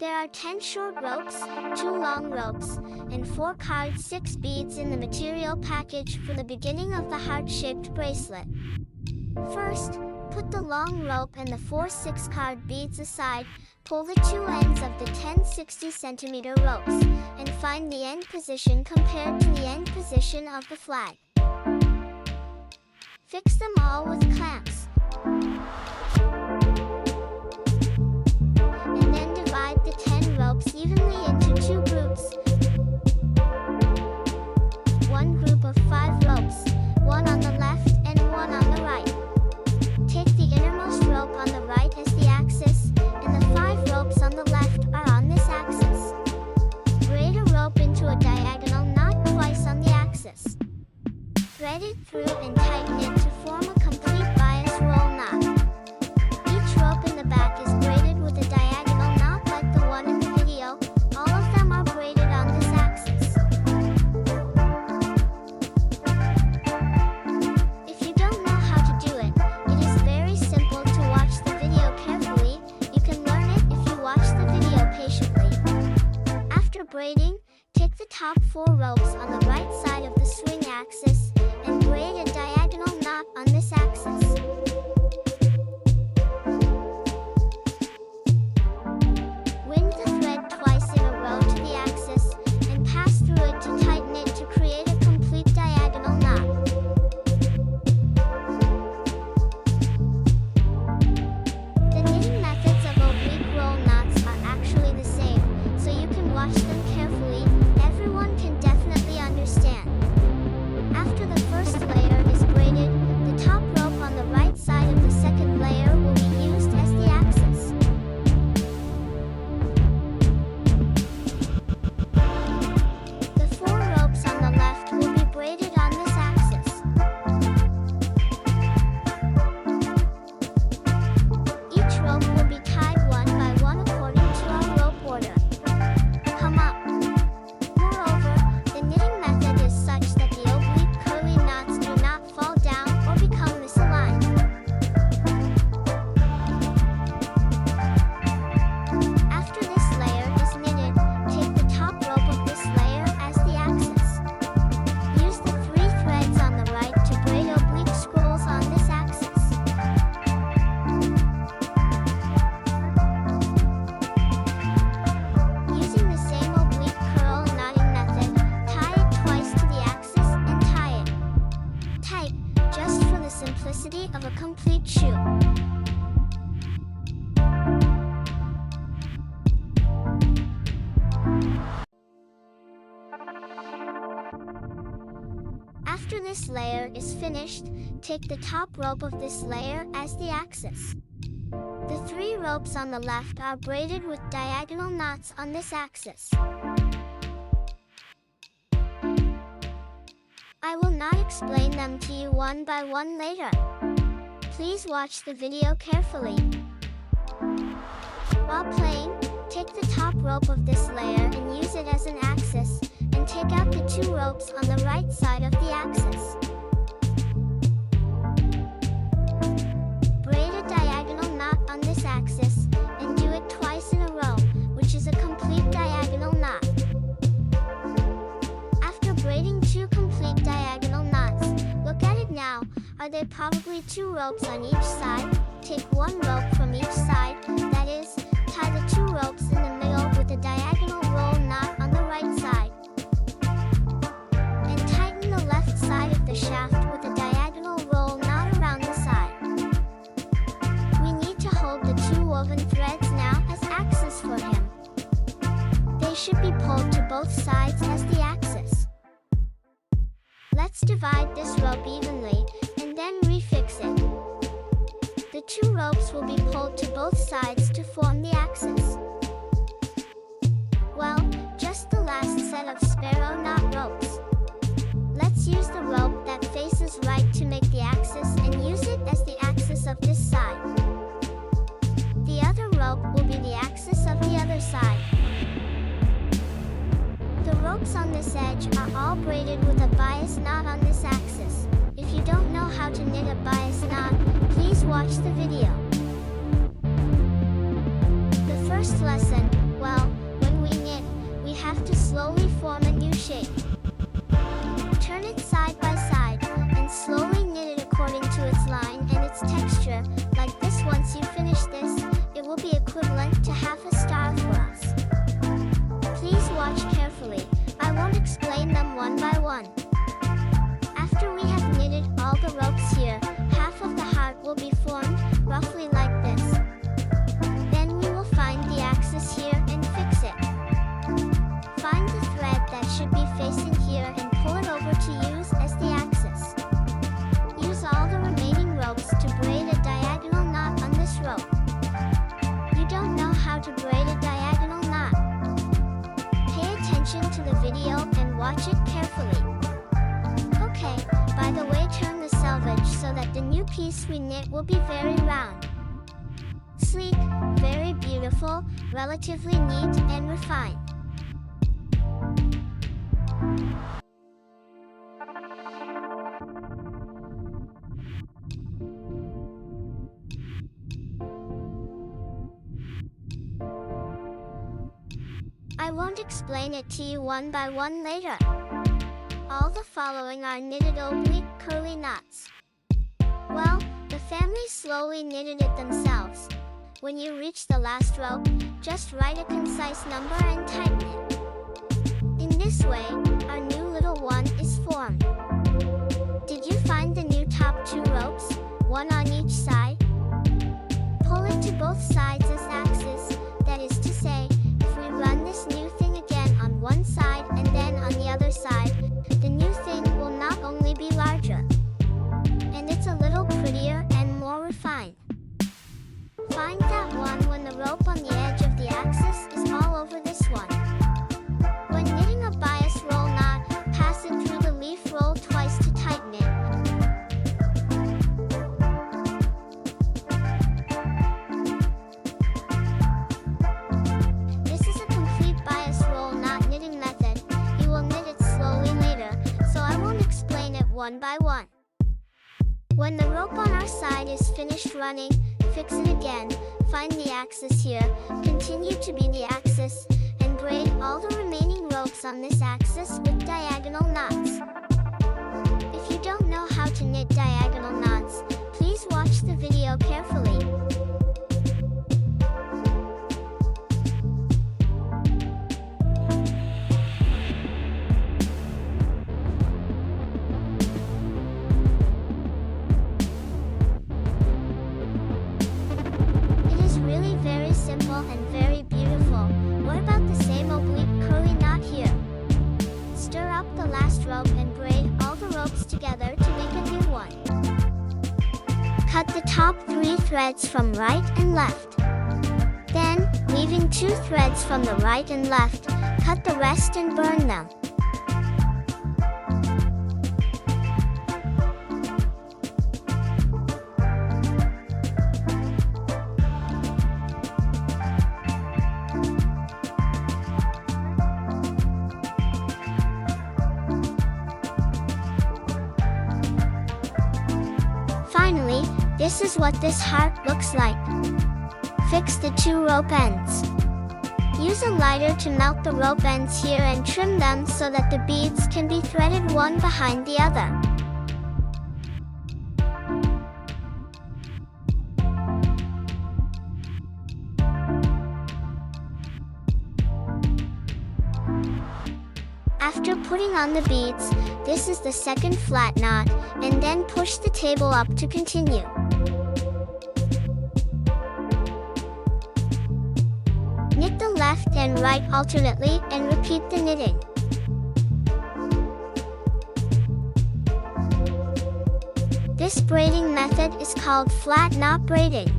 There are 10 short ropes, 2 long ropes, and 4 card 6 beads in the material package for the beginning of the heart-shaped bracelet. First, put the long rope and the 4 6-card beads aside, pull the 2 ends of the 10 60cm ropes, and find the end position compared to the end position of the flag. Fix them all with clamps. And then divide the 10 ropes evenly into 2 groups. One group of 5 ropes, one on the left and one on the right. Take the innermost rope on the right as the axis, and the 5 ropes on the left are on this axis. Braid a rope into a diagonal knot twice on the axis. Thread it through and tighten it to form a complete bias roll knot. Each rope in the back is braided with a diagonal knot like the one in the video. All of them are braided on this axis. If you don't know how to do it, it is very simple to watch the video carefully. You can learn it if you watch the video patiently. After braiding, take the top 4 ropes on the right side of the swing axis and braid a diagonal knot on this axis. Wind the thread twice in a row to the axis and pass through it to tighten it to create a complete diagonal knot. The knitting methods of oblique roll knots are actually the same, so you can watch them carefully. Everyone can definitely understand. After the first layer is braided, the top rope on the right side of the second layer will be used as the axis. The 4 ropes on the left will be braided on this axis. Each rope will be tied one by one according to our rope order. Come up. Moreover, the knitting method is such that the oblique curly knots do not fall down or become misaligned. After this layer is knitted, take the top rope of this layer as the axis. Use the 3 threads on the right to braid oblique scrolls on this axis. Using the same oblique curl knotting method, tie it twice to the axis and tie it tight, just for the simplicity of a complete shoe. After this layer is finished, take the top rope of this layer as the axis. The 3 ropes on the left are braided with diagonal knots on this axis. I will not explain them to you one by one later. Please watch the video carefully. While playing, take the top rope of this layer and use it as an axis, and take out the 2 ropes on the right side of the axis. Braid a diagonal knot on this axis, and do it twice in a row, which is a complete diagonal knot. After braiding 2 complete diagonal knots, look at it now. Are there probably 2 ropes on each side? Take 1 rope from each side, that is, tie the 2 ropes in the middle with a diagonal roll knot on the right side. And tighten the left side of the shaft with a diagonal roll knot around the side. We need to hold the 2 woven threads now as axes for him. They should be pulled to both sides as the axis. Let's divide this rope evenly, and then refix it. The 2 ropes will be pulled to both sides to form the axis. Well, just the last set of sparrow knot ropes. Let's use the rope that faces right to make the axis and use it as the axis of this side. The other rope will be the axis of the other side. The ropes on this edge are all braided with a bias knot on this axis. If you don't know how to knit a bias knot, please watch the video. The first lesson, well, video and watch it carefully. Okay, by the way, turn the selvage so that the new piece we knit will be very round. Sleek, very beautiful, relatively neat and refined. I won't explain it to you one by one later. All the following are knitted oblique curly knots. Well, the family slowly knitted it themselves. When you reach the last rope, just write a concise number and tighten it. In this way, our new little one is formed. Did you find the new top 2 ropes, one on each side? Pull it to both sides as axes, that is to say, if we run this new thing again on one side and then on the other side, the new thing will not only be larger, and it's a little prettier and more refined. Find that one when the rope on the edge of the axis is all over this one. When knitting a bias roll knot, pass it through the leaf roll twice to tighten it. This is a complete bias roll knot knitting method. You will knit it slowly later, so I won't explain it one by one. When the rope on our side is finished running, fix it again, find the axis here, continue to be the axis, and braid all the remaining ropes on this axis with diagonal knots. If you don't know how to knit diagonal knots, please watch the video carefully. Really very simple and very beautiful. What about the same oblique curly knot here? Stir up the last rope and braid all the ropes together to make a new one. Cut the top 3 threads from right and left. Then, leaving 2 threads from the right and left, cut the rest and burn them. Finally, this is what this heart looks like. Fix the 2 rope ends. Use a lighter to melt the rope ends here and trim them so that the beads can be threaded one behind the other. After putting on the beads, this is the second flat knot, and then push the table up to continue. Knit the left and right alternately and repeat the knitting. This braiding method is called flat knot braiding.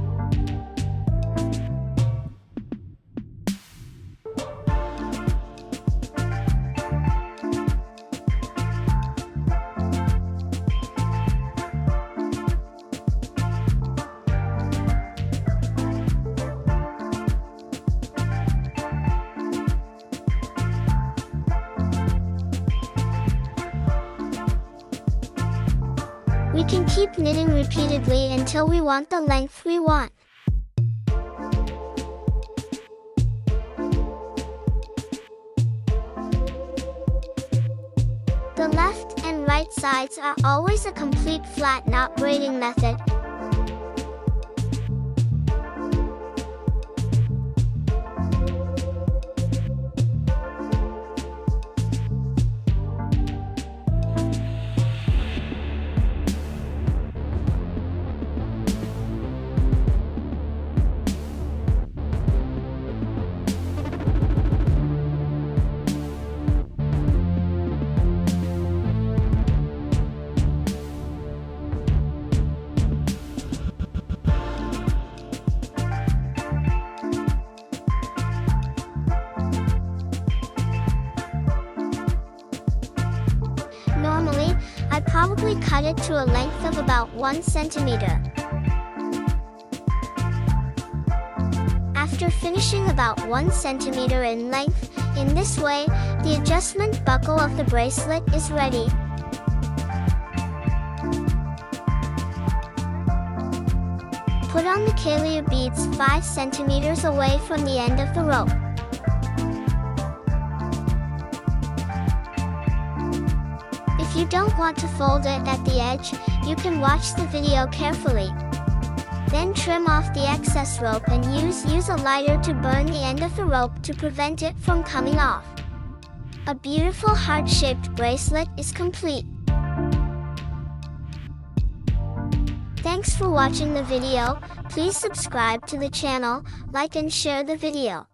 We can keep knitting repeatedly until we want the length we want. The left and right sides are always a complete flat knot braiding method. probably cut it to a length of about 1 centimeter. After finishing about 1 centimeter in length, in this way, the adjustment buckle of the bracelet is ready. Put on the calyr beads 5 centimeters away from the end of the rope. If you don't want to fold it at the edge, you can watch the video carefully. Then trim off the excess rope and use a lighter to burn the end of the rope to prevent it from coming off. A beautiful heart-shaped bracelet is complete. Thanks for watching the video. Please subscribe to the channel, like and share the video.